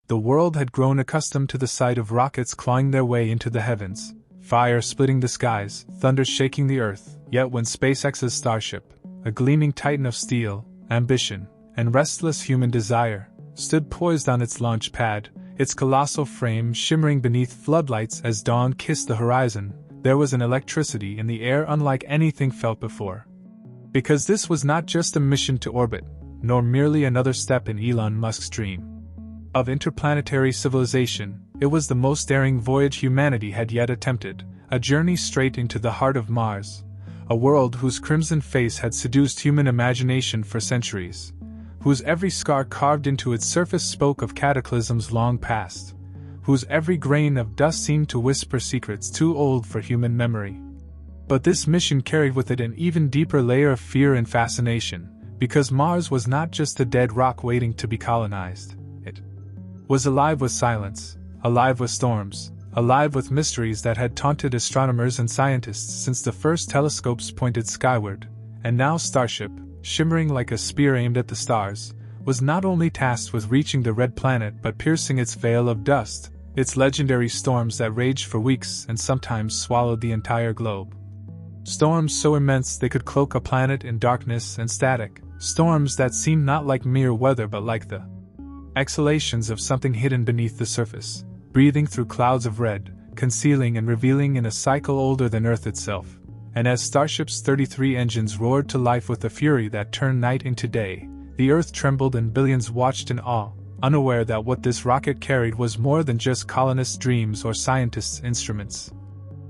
The world had grown accustomed to the sight of rockets clawing their way into the heavens, fire splitting the skies, thunder shaking the earth, yet when SpaceX's Starship, a gleaming titan of steel, ambition, and restless human desire, stood poised on its launch pad, its colossal frame shimmering beneath floodlights as dawn kissed the horizon, there was an electricity in the air unlike anything felt before. Because this was not just a mission to orbit, nor merely another step in Elon Musk's dream of interplanetary civilization, it was the most daring voyage humanity had yet attempted, a journey straight into the heart of Mars, a world whose crimson face had seduced human imagination for centuries, whose every scar carved into its surface spoke of cataclysms long past, whose every grain of dust seemed to whisper secrets too old for human memory. But this mission carried with it an even deeper layer of fear and fascination, because Mars was not just a dead rock waiting to be colonized. It was alive with silence, alive with storms, alive with mysteries that had taunted astronomers and scientists since the first telescopes pointed skyward, and now Starship, shimmering like a spear aimed at the stars, was not only tasked with reaching the red planet but piercing its veil of dust, its legendary storms that raged for weeks and sometimes swallowed the entire globe. Storms so immense they could cloak a planet in darkness and static, storms that seemed not like mere weather but like the exhalations of something hidden beneath the surface, breathing through clouds of red, concealing and revealing in a cycle older than Earth itself. And as Starship's 33 engines roared to life with a fury that turned night into day, the Earth trembled and billions watched in awe, unaware that what this rocket carried was more than just colonists' dreams or scientists' instruments.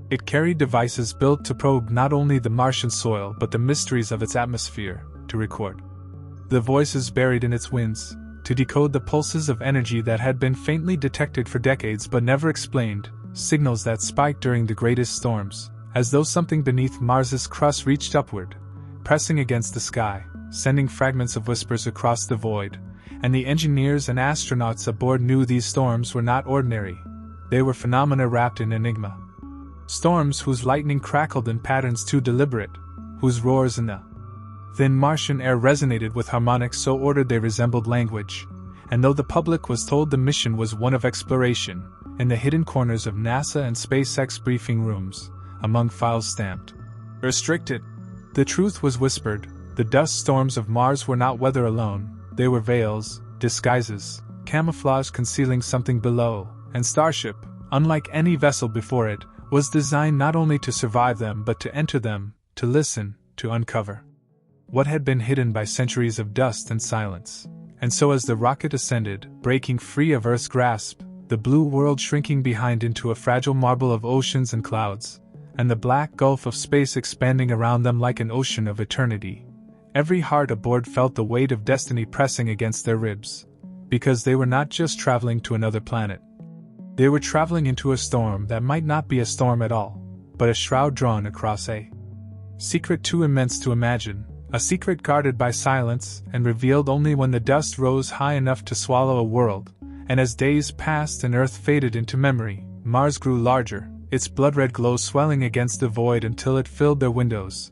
It carried devices built to probe not only the Martian soil but the mysteries of its atmosphere, to record the voices buried in its winds, to decode the pulses of energy that had been faintly detected for decades but never explained, signals that spiked during the greatest storms, as though something beneath Mars's crust reached upward, pressing against the sky, sending fragments of whispers across the void, and the engineers and astronauts aboard knew these storms were not ordinary. They were phenomena wrapped in enigma. Storms whose lightning crackled in patterns too deliberate, whose roars in the thin Martian air resonated with harmonics so ordered they resembled language, and though the public was told the mission was one of exploration, in the hidden corners of NASA and SpaceX briefing rooms, among files stamped restricted, the truth was whispered. The dust storms of Mars were not weather alone, they were veils, disguises, camouflage concealing something below, and Starship, unlike any vessel before it, was designed not only to survive them but to enter them, to listen, to uncover what had been hidden by centuries of dust and silence. And so as the rocket ascended, breaking free of Earth's grasp, the blue world shrinking behind into a fragile marble of oceans and clouds, and the black gulf of space expanding around them like an ocean of eternity, every heart aboard felt the weight of destiny pressing against their ribs, because they were not just traveling to another planet. They were traveling into a storm that might not be a storm at all, but a shroud drawn across a secret too immense to imagine, a secret guarded by silence and revealed only when the dust rose high enough to swallow a world. And as days passed and Earth faded into memory, Mars grew larger, its blood-red glow swelling against the void until it filled their windows.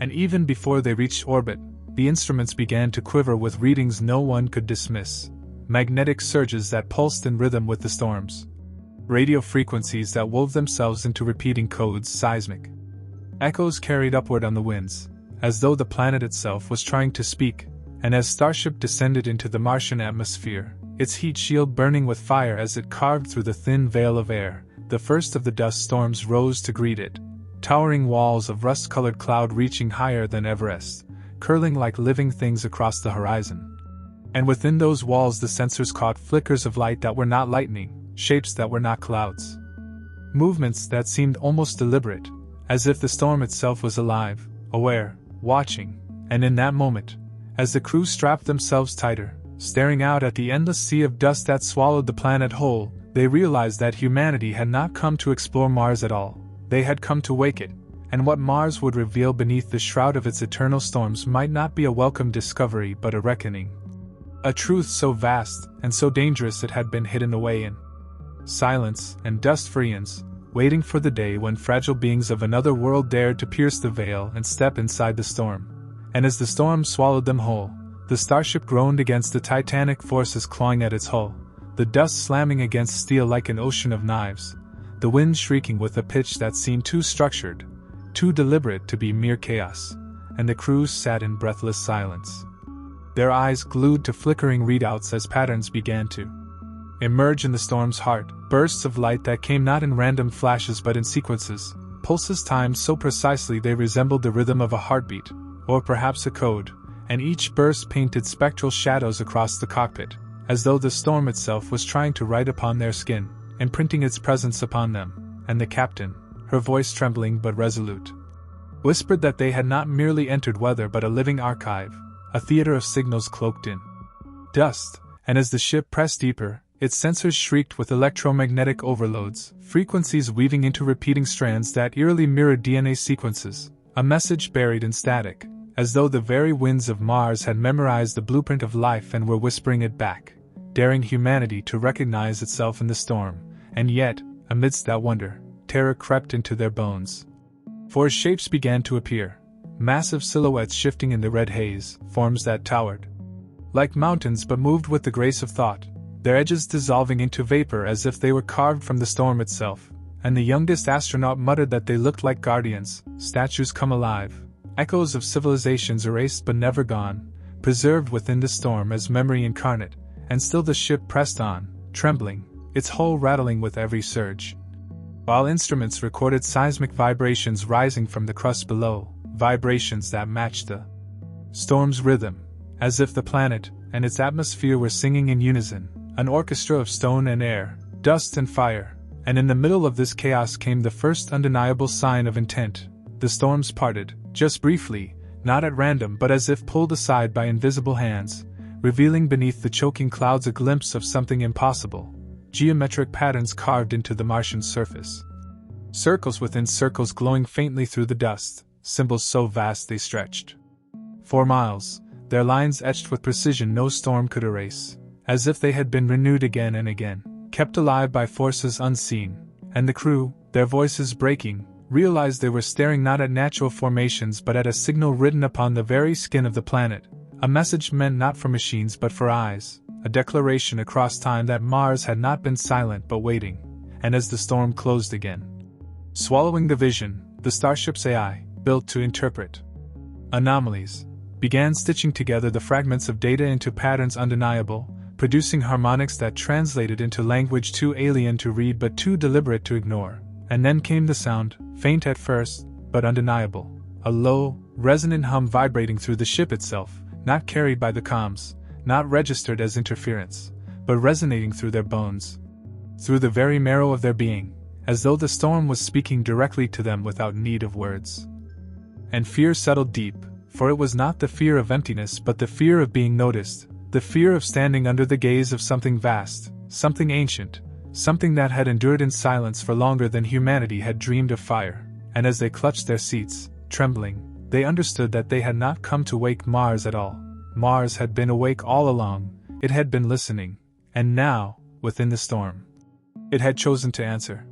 And even before they reached orbit, the instruments began to quiver with readings no one could dismiss, magnetic surges that pulsed in rhythm with the storms, radio frequencies that wove themselves into repeating codes, seismic echoes carried upward on the winds, as though the planet itself was trying to speak. And as Starship descended into the Martian atmosphere, its heat shield burning with fire as it carved through the thin veil of air, the first of the dust storms rose to greet it, towering walls of rust-colored cloud reaching higher than Everest, curling like living things across the horizon. And within those walls the sensors caught flickers of light that were not lightning, shapes that were not clouds, movements that seemed almost deliberate, as if the storm itself was alive, aware, watching. And in that moment, as the crew strapped themselves tighter, staring out at the endless sea of dust that swallowed the planet whole, they realized that humanity had not come to explore Mars at all. They had come to wake it, and what Mars would reveal beneath the shroud of its eternal storms might not be a welcome discovery but a reckoning. A truth so vast and so dangerous it had been hidden away in silence and dust for eons, waiting for the day when fragile beings of another world dared to pierce the veil and step inside the storm. And as the storm swallowed them whole, the Starship groaned against the titanic forces clawing at its hull, the dust slamming against steel like an ocean of knives, the wind shrieking with a pitch that seemed too structured, too deliberate to be mere chaos, and the crew sat in breathless silence, their eyes glued to flickering readouts as patterns began to emerge in the storm's heart, bursts of light that came not in random flashes but in sequences, pulses timed so precisely they resembled the rhythm of a heartbeat, or perhaps a code, and each burst painted spectral shadows across the cockpit, as though the storm itself was trying to write upon their skin, imprinting its presence upon them, and the captain, her voice trembling but resolute, whispered that they had not merely entered weather but a living archive, a theater of signals cloaked in dust, and as the ship pressed deeper, its sensors shrieked with electromagnetic overloads, frequencies weaving into repeating strands that eerily mirrored DNA sequences, a message buried in static, as though the very winds of Mars had memorized the blueprint of life and were whispering it back, daring humanity to recognize itself in the storm. And yet, amidst that wonder, terror crept into their bones. For shapes began to appear, massive silhouettes shifting in the red haze, forms that towered like mountains but moved with the grace of thought, their edges dissolving into vapor as if they were carved from the storm itself, and the youngest astronaut muttered that they looked like guardians, statues come alive, echoes of civilizations erased but never gone, preserved within the storm as memory incarnate, and still the ship pressed on, trembling, its hull rattling with every surge, while instruments recorded seismic vibrations rising from the crust below, vibrations that matched the storm's rhythm, as if the planet and its atmosphere were singing in unison, an orchestra of stone and air, dust and fire. And in the middle of this chaos came the first undeniable sign of intent. The storms parted, just briefly, not at random but as if pulled aside by invisible hands, revealing beneath the choking clouds a glimpse of something impossible, geometric patterns carved into the Martian surface. Circles within circles glowing faintly through the dust, symbols so vast they stretched for miles, their lines etched with precision no storm could erase, as if they had been renewed again and again, kept alive by forces unseen, and the crew, their voices breaking, realized they were staring not at natural formations but at a signal written upon the very skin of the planet, a message meant not for machines but for eyes, a declaration across time that Mars had not been silent but waiting. And as the storm closed again, swallowing the vision, the Starship's AI, built to interpret anomalies, began stitching together the fragments of data into patterns undeniable, producing harmonics that translated into language too alien to read but too deliberate to ignore. And then came the sound, faint at first, but undeniable, a low, resonant hum vibrating through the ship itself, not carried by the comms, not registered as interference, but resonating through their bones, through the very marrow of their being, as though the storm was speaking directly to them without need of words. And fear settled deep, for it was not the fear of emptiness but the fear of being noticed, the fear of standing under the gaze of something vast, something ancient, something that had endured in silence for longer than humanity had dreamed of fire. And as they clutched their seats, trembling, they understood that they had not come to wake Mars at all. Mars had been awake all along, it had been listening, and now, within the storm, it had chosen to answer.